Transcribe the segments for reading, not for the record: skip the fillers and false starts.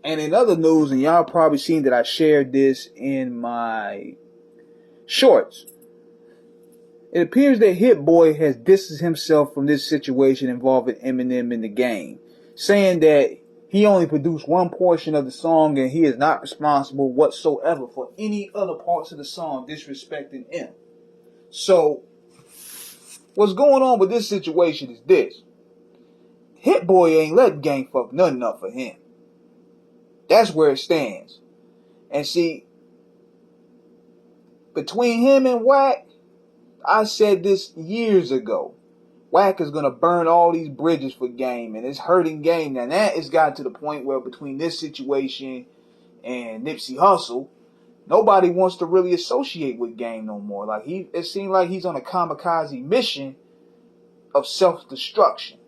And in other news, and y'all probably seen that I shared this in my shorts, it appears that Hit Boy has distanced himself from this situation involving Eminem in the game, saying that he only produced one portion of the song and he is not responsible whatsoever for any other parts of the song disrespecting him. So, what's going on with this situation is this. Hit Boy ain't letting gang fuck nothing up for him. That's where it stands. And see, between him and Wack, I said this years ago. Wack is going to burn all these bridges for Game, and it's hurting Game. Now that has gotten to the point where between this situation and Nipsey Hussle, nobody wants to really associate with Game no more. Like it seemed like he's on a kamikaze mission of self-destruction.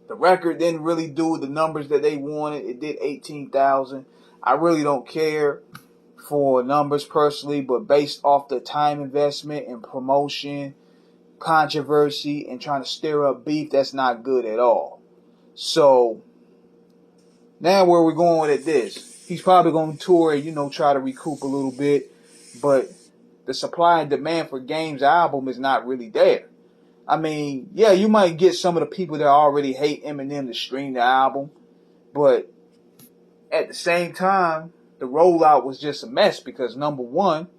The record didn't really do the numbers that they wanted. It did 18,000. I really don't care for numbers personally, but based off the time investment and promotion, controversy, and trying to stir up beef, that's not good at all. So now where we're going with this, he's probably going to tour and, try to recoup a little bit, but the supply and demand for Game's album is not really there. I mean, yeah, you might get some of the people that already hate Eminem to stream the album, but at the same time, the rollout was just a mess because, number one,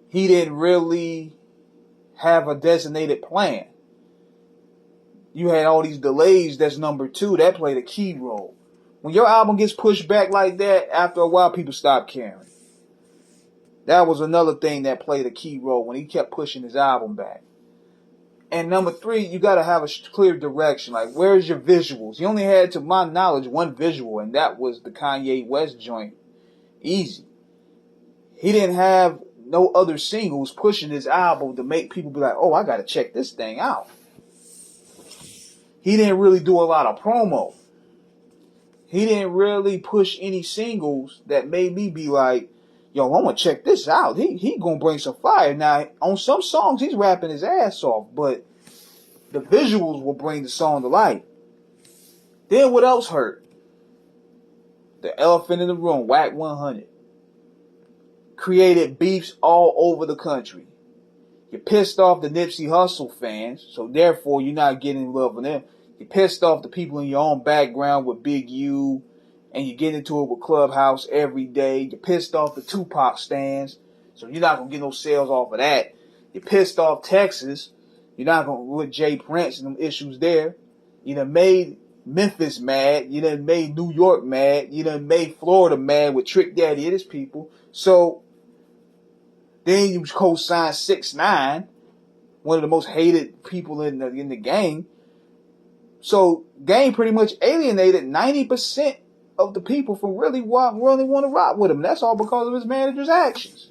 he didn't really have a designated plan. You had all these delays, that's number two, that played a key role. When your album gets pushed back like that, after a while, people stop caring. That was another thing that played a key role when he kept pushing his album back. And number three, you got to have a clear direction. Like, where's your visuals? He only had, to my knowledge, one visual, and that was the Kanye West joint. Easy. He didn't have no other singles pushing his album to make people be like, oh, I got to check this thing out. He didn't really do a lot of promo. He didn't really push any singles that made me be like, yo, I'm going to check this out. He going to bring some fire. Now, on some songs, he's rapping his ass off, but the visuals will bring the song to life. Then what else hurt? The elephant in the room, Wack100. Created beefs all over the country. You pissed off the Nipsey Hussle fans, so therefore you're not getting love from them. You pissed off the people in your own background with Big U, and you get into it with Clubhouse every day. You pissed off the Tupac stands, so you're not going to get no sales off of that. You pissed off Texas. You're not going to with Jay Prince and them issues there. You done made Memphis mad. You done made New York mad. You done made Florida mad with Trick Daddy and his people. So then you co-signed 6ix9ine, one of the most hated people in the game. So Game pretty much alienated 90% of the people from really want to rock with him. That's all because of his manager's actions.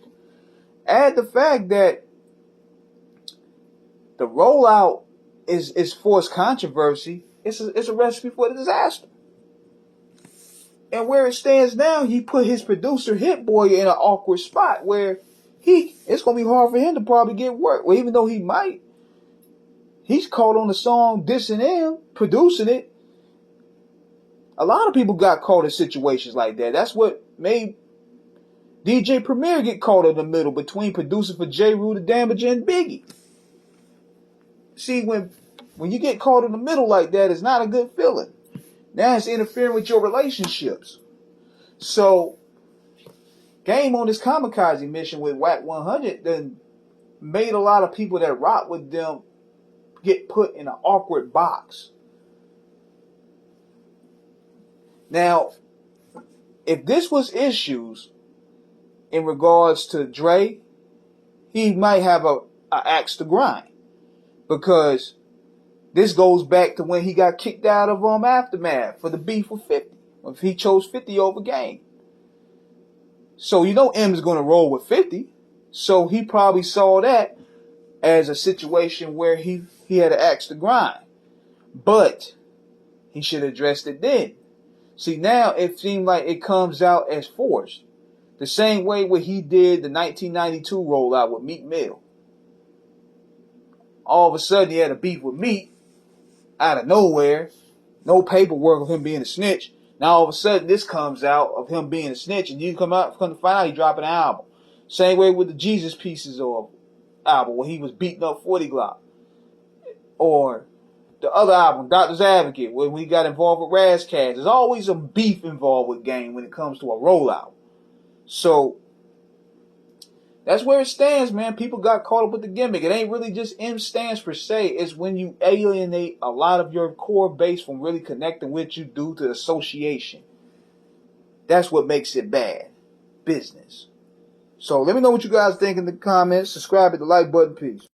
Add the fact that the rollout is forced controversy. It's a recipe for the disaster. And where it stands now, he put his producer Hit Boy in an awkward spot where it's gonna be hard for him to probably get work. Well, even though he might, he's caught on the song dissing him, producing it. A lot of people got caught in situations like that. That's what made DJ Premier get caught in the middle between producing for J. Rue, The Damager, and Biggie. See, when you get caught in the middle like that, it's not a good feeling. Now it's interfering with your relationships. So, Game on this kamikaze mission with Wack100 then made a lot of people that rock with them get put in an awkward box. Now, if this was issues in regards to Dre, he might have a axe to grind. Because this goes back to when he got kicked out of Aftermath for the beef with 50. If he chose 50 over Game. So M's going to roll with 50. So he probably saw that as a situation where he had an axe to grind. But he should have addressed it then. See, now it seemed like it comes out as forced. The same way what he did the 1992 rollout with Meek Mill. All of a sudden he had a beef with Meek out of nowhere. No paperwork of him being a snitch. Now all of a sudden this comes out of him being a snitch, and you come to find out he dropping an album. Same way with the Jesus Pieces or album where he was beating up 40 Glock, or the other album, Doctor's Advocate, when we got involved with Razzcast. There's always some beef involved with Game when it comes to a rollout. So that's where it stands, man. People got caught up with the gimmick. It ain't really just M stands per se. It's when you alienate a lot of your core base from really connecting with you due to association. That's what makes it bad business. So let me know what you guys think in the comments. Subscribe, hit the like button. Peace.